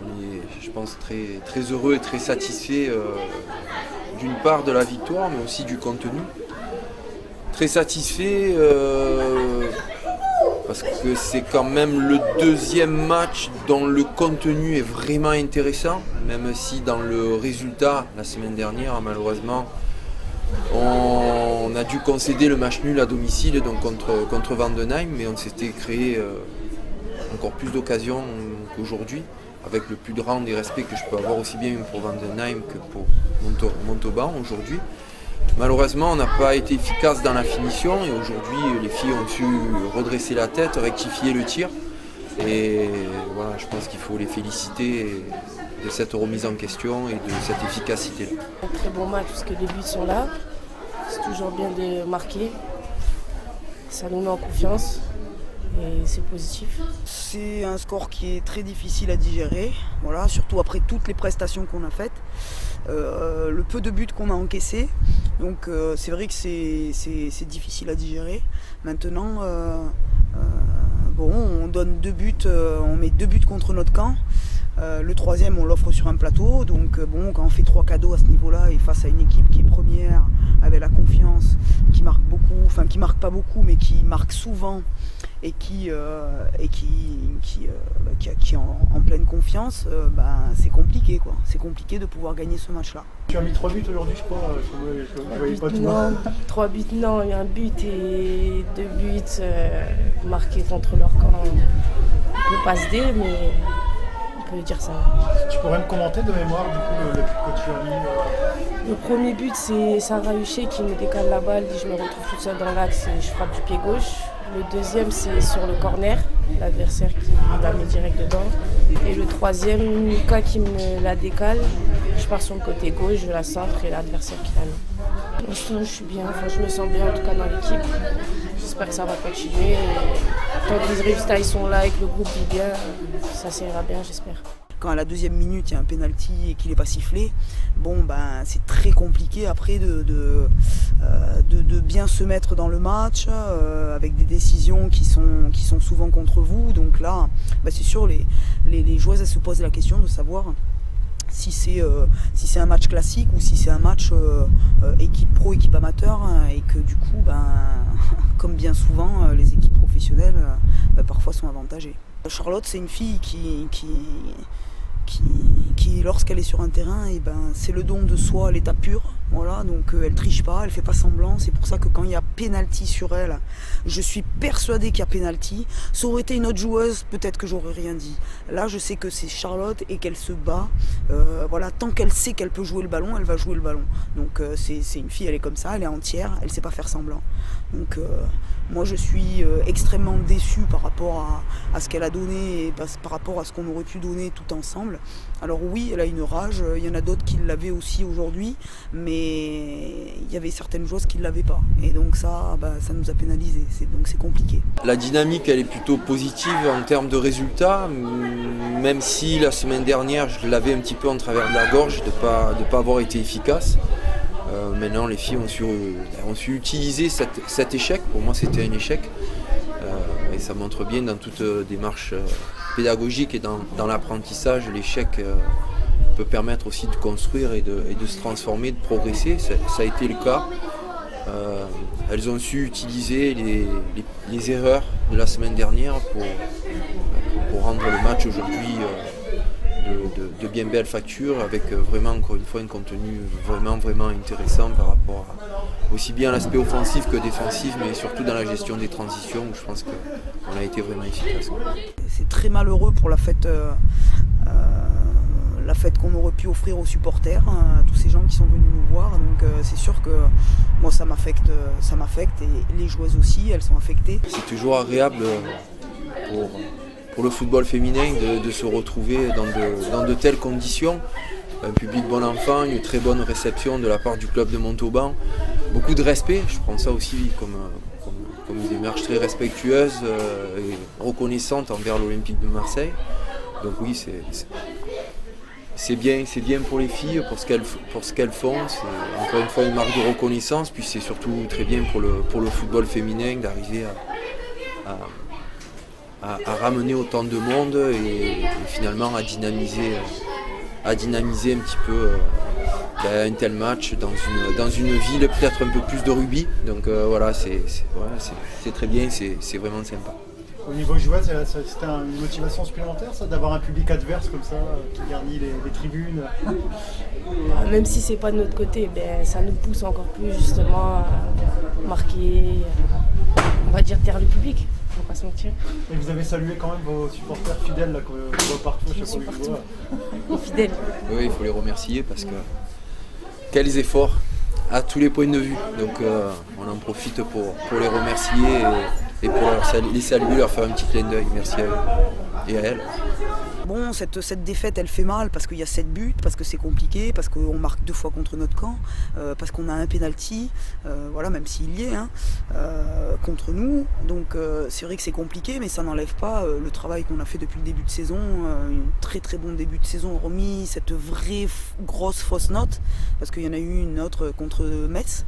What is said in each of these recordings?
on est, je pense, très, très heureux et très satisfait d'une part de la victoire, mais aussi du contenu. Très satisfait parce que c'est quand même le deuxième match dont le contenu est vraiment intéressant, même si dans le résultat, la semaine dernière, malheureusement, on a dû concéder le match nul à domicile donc contre Vandenheim, mais on s'était créé encore plus d'occasions qu'aujourd'hui, avec le plus grand des respects que je peux avoir aussi bien pour Vandenheim que pour Montauban aujourd'hui. Malheureusement, on n'a pas été efficace dans la finition et aujourd'hui, les filles ont su redresser la tête, rectifier le tir. Et voilà, je pense qu'il faut les féliciter de cette remise en question et de cette efficacité. Un très bon match parce que les buts sont là. C'est toujours bien de marquer. Ça nous met en confiance et c'est positif. C'est un score qui est très difficile à digérer, voilà, surtout après toutes les prestations qu'on a faites. Le peu de buts qu'on a encaissés. Donc c'est vrai que c'est difficile à digérer. Maintenant, on donne 2 buts, on met 2 buts contre notre camp. Le troisième, on l'offre sur un plateau. Donc quand on fait 3 cadeaux à ce niveau-là et face à une équipe qui est première, avec la confiance, qui marque beaucoup, enfin qui marque pas beaucoup, mais qui marque souvent et qui est en pleine confiance, c'est compliqué quoi. C'est compliqué de pouvoir gagner ce match-là. Tu as mis 3 buts aujourd'hui, je crois. Je ne voyais pas tout. Non, 3 buts, non. Il y a un but et 2 buts marqués contre leur camp. Le passe D, mais on peut dire ça. Tu pourrais me commenter de mémoire du coup le but que tu as mis Le premier but, c'est Sarah Huchet qui me décale la balle, dit je me retrouve toute seule dans l'axe et je frappe du pied gauche. Le deuxième, c'est sur le corner, l'adversaire qui la met direct dedans. Et le troisième, Mika qui me la décale. Je pars sur le côté gauche, je la centre et l'adversaire qui la met. Je suis bien, je me sens bien en tout cas dans l'équipe. J'espère que ça va continuer. Tant que les résultats ils sont là et que le groupe vit bien, ça ira bien, j'espère. Quand à la deuxième minute il y a un penalty et qu'il n'est pas sifflé, c'est très compliqué après de bien se mettre dans le match avec des décisions qui sont souvent contre vous. Donc là, c'est sûr, les joueuses elles se posent la question de savoir si c'est un match classique ou si c'est un match équipe pro, équipe amateur, et que du coup, comme bien souvent, les équipes professionnelles parfois sont avantagées. Charlotte, c'est une fille qui lorsqu'elle est sur un terrain, c'est le don de soi à l'état pur. Voilà, donc elle triche pas, elle fait pas semblant. C'est pour ça que quand il y a pénalty sur elle, je suis persuadée qu'il y a pénalty. Ça aurait été une autre joueuse, peut-être que j'aurais rien dit. Là, je sais que c'est Charlotte et qu'elle se bat. Tant qu'elle sait qu'elle peut jouer le ballon, elle va jouer le ballon. Donc c'est une fille, elle est comme ça, elle est entière, elle sait pas faire semblant. Donc moi, je suis extrêmement déçue par rapport à ce qu'elle a donné et par rapport à ce qu'on aurait pu donner tout ensemble. Alors oui, elle a une rage, il y en a d'autres qui l'avaient aussi aujourd'hui, mais il y avait certaines joueuses qui ne l'avaient pas. Et donc ça nous a pénalisés, donc c'est compliqué. La dynamique, elle est plutôt positive en termes de résultats, même si la semaine dernière, je l'avais un petit peu en travers de la gorge de pas avoir été efficace. Maintenant, les filles ont su utiliser cet échec. Pour moi, c'était un échec. Et ça montre bien dans toute démarche pédagogique et dans l'apprentissage, l'échec peut permettre aussi de construire et de se transformer, de progresser. Ça a été le cas. Elles ont su utiliser les erreurs de la semaine dernière pour rendre le match aujourd'hui de bien belle facture, avec vraiment encore une fois un contenu vraiment intéressant par rapport aussi bien à l'aspect offensif que défensif, mais surtout dans la gestion des transitions où je pense qu'on a été vraiment efficace. C'est très malheureux pour la fête qu'on aurait pu offrir aux supporters, à tous ces gens qui sont venus nous voir. Donc c'est sûr que moi ça m'affecte et les joueuses aussi, elles sont affectées. C'est toujours agréable pour le football féminin de se retrouver dans de telles conditions. Un public bon enfant, une très bonne réception de la part du club de Montauban. Beaucoup de respect, je prends ça aussi comme une démarche très respectueuse et reconnaissante envers l'Olympique de Marseille. Donc oui, c'est bien pour les filles, pour ce qu'elles font. C'est encore une fois une marque de reconnaissance, puis c'est surtout très bien pour le football féminin d'arriver à ramener autant de monde et finalement à dynamiser un petit peu un tel match dans une ville peut-être un peu plus de rugby. Donc voilà, c'est très bien, c'est vraiment sympa. Au niveau joueur, c'était une motivation supplémentaire, ça, d'avoir un public adverse comme ça, qui garnit les tribunes? Même si c'est pas de notre côté, ça nous pousse encore plus justement à marquer, on va dire, taire le public, faut pas se mentir. Et vous avez salué quand même vos supporters fidèles là, qu'on voit partout à chaque fois que je vois. Les fidèles. Oui, il faut les remercier parce que quels efforts à tous les points de vue. Donc on en profite pour les remercier et pour les saluer, leur faire un petit clin d'œil. Merci à eux et à elles. Bon, cette défaite, elle fait mal parce qu'il y a 7 buts, parce que c'est compliqué, parce qu'on marque 2 fois contre notre camp, parce qu'on a un penalty, voilà, même s'il y est, contre nous. Donc c'est vrai que c'est compliqué, mais ça n'enlève pas le travail qu'on a fait depuis le début de saison. Un très très bon début de saison, hormis cette vraie grosse fausse note, parce qu'il y en a eu une autre contre Metz.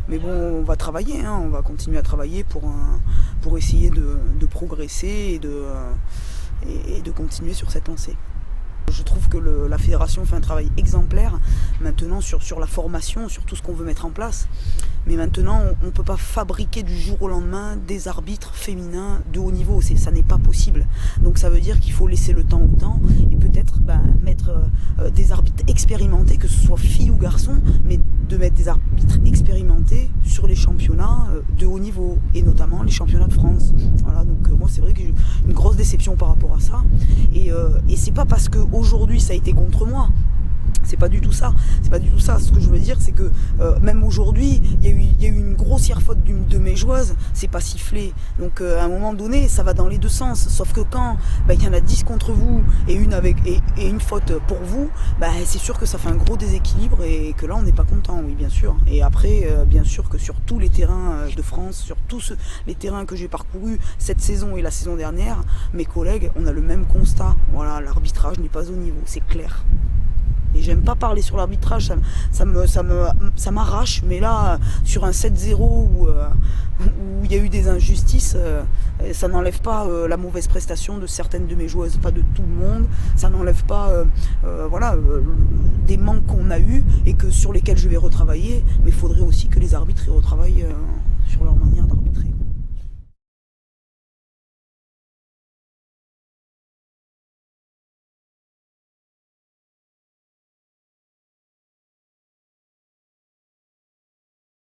Mais bon, on va travailler, on va continuer à travailler pour essayer de progresser et de continuer sur cette lancée. Je trouve que la fédération fait un travail exemplaire maintenant sur la formation, sur tout ce qu'on veut mettre en place. Mais maintenant, on ne peut pas fabriquer du jour au lendemain des arbitres féminins de haut niveau. Ça n'est pas possible. Donc ça veut dire qu'il faut laisser le temps au temps et peut-être mettre des arbitres expérimentés, que ce soit filles ou garçons, mais de mettre des arbitres expérimentés sur les championnats de haut niveau et notamment les championnats de France. Voilà, donc moi c'est vrai que j'ai une grosse déception par rapport à ça. Et c'est pas parce qu'aujourd'hui ça a été contre moi. C'est pas du tout ça. C'est pas du tout ça. Ce que je veux dire, c'est que même aujourd'hui, il y a eu une grossière faute de mes joueuses. C'est pas sifflé. Donc à un moment donné, ça va dans les deux sens. Sauf que quand il y en a 10 contre vous et une faute pour vous, c'est sûr que ça fait un gros déséquilibre et que là, on n'est pas content. Oui, bien sûr. Et après, bien sûr que sur tous les terrains de France, sur tous les terrains que j'ai parcourus cette saison et la saison dernière, mes collègues, on a le même constat. Voilà, l'arbitrage n'est pas au niveau. C'est clair. Et j'aime pas parler sur l'arbitrage, ça m'arrache, mais là, sur un 7-0 où il y a eu des injustices, ça n'enlève pas la mauvaise prestation de certaines de mes joueuses, pas de tout le monde, ça n'enlève pas des manques qu'on a eus et sur lesquels je vais retravailler, mais il faudrait aussi que les arbitres y retravaillent sur leur manière